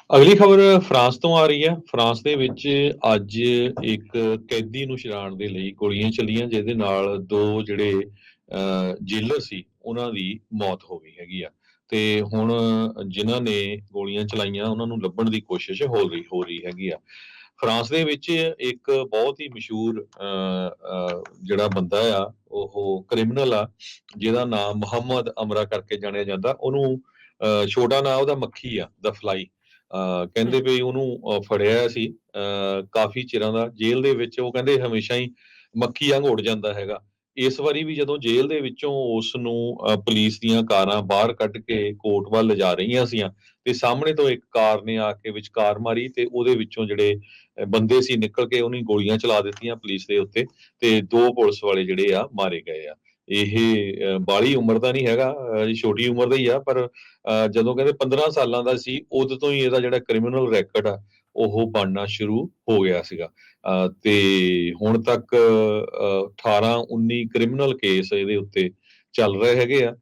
ਅਗਲੀ ਖਬਰ ਫਰਾਂਸ ਤੋਂ ਆ ਰਹੀ ਹੈ। ਫਰਾਂਸ ਦੇ ਵਿੱਚ ਅੱਜ ਇੱਕ ਕੈਦੀ ਨੂੰ ਛੁਡਾਉਣ ਦੇ ਲਈ ਗੋਲੀਆਂ ਚੱਲੀਆਂ, ਜਿਹਦੇ ਨਾਲ ਦੋ ਜਿਹੜੇ ਜੇਲਰ ਸੀ ਉਹਨਾਂ ਦੀ ਮੌਤ ਹੋ ਗਈ ਹੈਗੀ ਆ। ਤੇ ਹੁਣ ਜਿਨ੍ਹਾਂ ਨੇ ਗੋਲੀਆਂ ਚਲਾਈਆਂ ਉਹਨਾਂ ਨੂੰ ਲੱਭਣ ਦੀ ਕੋਸ਼ਿਸ਼ ਹੋ ਰਹੀ ਹੈਗੀ ਆ। ਫਰਾਂਸ ਦੇ ਵਿੱਚ ਇੱਕ ਬਹੁਤ ਹੀ ਮਸ਼ਹੂਰ ਜਿਹੜਾ ਬੰਦਾ ਆ, ਉਹ ਕ੍ਰਿਮੀਨਲ ਆ, ਜਿਹਦਾ ਨਾਮ ਮੁਹੰਮਦ ਅਮਰਾ ਕਰਕੇ ਜਾਣਿਆ ਜਾਂਦਾ। ਉਹਨੂੰ ਛੋਟਾ ਨਾਂ ਉਹਦਾ ਮੱਖੀ ਆ, ਦਾ ਫਲਾਈ। ਕਹਿੰਦੇ ਵੀ ਉਹਨੂੰ ਫੜਿਆ ਸੀ ਕਾਫੀ ਚਿਰਾਂ ਦਾ ਜੇਲ੍ਹ ਦੇ ਵਿੱਚ। ਉਹ ਕਹਿੰਦੇ ਹਮੇਸ਼ਾ ਹੀ ਮੱਖੀ ਵਾਂਗ ਉੱਡ ਜਾਂਦਾ ਹੈਗਾ। ਇਸ ਵਾਰੀ ਵੀ ਜਦੋਂ ਜੇਲ੍ਹ ਦੇ ਵਿੱਚੋਂ ਉਸ ਨੂੰ ਪੁਲਿਸ ਦੀਆਂ ਕਾਰਾਂ ਬਾਹਰ ਕੱਢ ਕੇ ਕੋਰਟ ਵੱਲ ਲਿਜਾ ਰਹੀਆਂ ਸੀਆਂ, ਤੇ ਸਾਹਮਣੇ ਤੋਂ ਇੱਕ ਕਾਰ ਨੇ ਆ ਕੇ ਵਿਚਕਾਰ ਮਾਰੀ, ਤੇ ਉਹਦੇ ਵਿੱਚੋਂ ਜਿਹੜੇ ਬੰਦੇ ਸੀ ਨਿਕਲ ਕੇ ਉਹਨੇ ਗੋਲੀਆਂ ਚਲਾ ਦਿੱਤੀਆਂ ਪੁਲਿਸ ਦੇ ਉੱਤੇ, ਤੇ ਦੋ ਪੁਲਿਸ ਵਾਲੇ ਜਿਹੜੇ ਆ ਮਾਰੇ ਗਏ ਆ। ਇਹ ਬਾਹਲੀ ਉਮਰ ਦਾ ਨਹੀਂ ਹੈਗਾ, ਛੋਟੀ ਉਮਰ ਦਾ ਹੀ ਆ, ਪਰ ਜਦੋਂ ਕਹਿੰਦੇ 15 ਸਾਲਾਂ ਦਾ ਸੀ ਉਦੋਂ ਤੋਂ ਹੀ ਇਹਦਾ ਜਿਹੜਾ ਕ੍ਰਿਮੀਨਲ ਰੈਕਡ ਆ ਉਹ ਬਣਨਾ ਸ਼ੁਰੂ ਹੋ ਗਿਆ ਸੀਗਾ। ਤੇ ਹੁਣ ਤੱਕ 18-19 ਕ੍ਰਿਮੀਨਲ ਕੇਸ ਇਹਦੇ ਉੱਤੇ ਚੱਲ ਰਹੇ ਹੈਗੇ ਆ।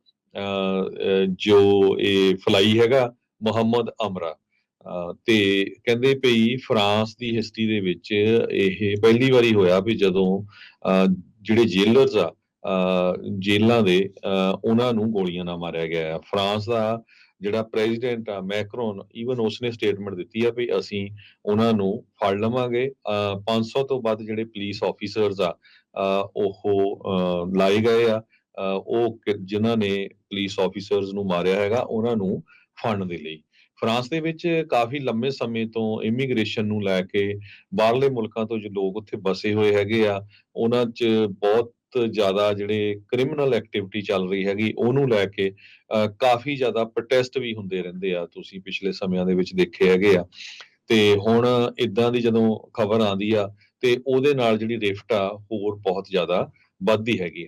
ਜੋ ਇਹ ਫਲਾਈ ਹੈਗਾ ਮੁਹੰਮਦ ਅਮਰਾ, ਤੇ ਕਹਿੰਦੇ ਪਈ ਫਰਾਂਸ ਦੀ ਹਿਸਟਰੀ ਦੇ ਵਿੱਚ ਇਹ ਪਹਿਲੀ ਵਾਰੀ ਹੋਇਆ ਵੀ ਜਦੋਂ ਜਿਹੜੇ ਜੇਲਰਸ ਆ ਜੇਲਾਂ ਦੇ ਉਹਨਾਂ ਨੂੰ ਗੋਲੀਆਂ ਨਾਲ ਮਾਰਿਆ ਗਿਆ ਆ। ਫਰਾਂਸ ਦਾ ਜਿਹੜਾ ਪ੍ਰੈਜ਼ੀਡੈਂਟ ਆ ਮੈਕਰੋਨ, ਈਵਨ ਉਸਨੇ ਸਟੇਟਮੈਂਟ ਦਿੱਤੀ ਆ ਵੀ ਅਸੀਂ ਉਹਨਾਂ ਨੂੰ ਫੜ ਲਵਾਂਗੇ। 500 ਤੋਂ ਵੱਧ ਜਿਹੜੇ ਪੁਲਿਸ ਆਫੀਸਰਸ ਆ ਉਹ ਲਾਏ ਗਏ ਆ। ਜਿਨ੍ਹਾਂ ਨੇ ਪੁਲਿਸ ਆਫੀਸਰਸ ਨੂੰ ਮਾਰਿਆ ਹੈਗਾ ਉਹਨਾਂ ਨੂੰ ਫੜਨ ਦੇ ਲਈ। ਫਰਾਂਸ ਦੇ ਵਿੱਚ ਕਾਫੀ ਲੰਮੇ ਸਮੇਂ ਤੋਂ ਇਮੀਗ੍ਰੇਸ਼ਨ ਨੂੰ ਲੈ ਕੇ ਬਾਹਰਲੇ ਮੁਲਕਾਂ ਤੋਂ ਜੋ ਲੋਕ ਉੱਥੇ ਬਸੇ ਹੋਏ ਹੈਗੇ ਆ, ਉਹਨਾਂ 'ਚ ਬਹੁਤ ਜ਼ਿਆਦਾ ਜਿਹੜੇ ਕ੍ਰਿਮੀਨਲ ਐਕਟੀਵਿਟੀ ਚੱਲ ਰਹੀ ਹੈਗੀ, ਉਹਨੂੰ ਲੈ ਕੇ ਕਾਫੀ ਜ਼ਿਆਦਾ ਪ੍ਰੋਟੈਸਟ ਵੀ ਹੁੰਦੇ ਰਹਿੰਦੇ ਆ। ਤੁਸੀਂ ਪਿਛਲੇ ਸਮਿਆਂ ਦੇ ਵਿੱਚ ਦੇਖੇ ਹੈਗੇ ਆ। ਤੇ ਹੁਣ ਇਦਾਂ ਦੀ ਜਦੋਂ ਖਬਰ ਆਉਂਦੀ ਆ ਤੇ ਉਹਦੇ ਨਾਲ ਜਿਹੜੀ ਰਿਫਟ ਆ ਹੋਰ ਬਹੁਤ ਜ਼ਿਆਦਾ ਵੱਧਦੀ ਹੈਗੀ ਆ।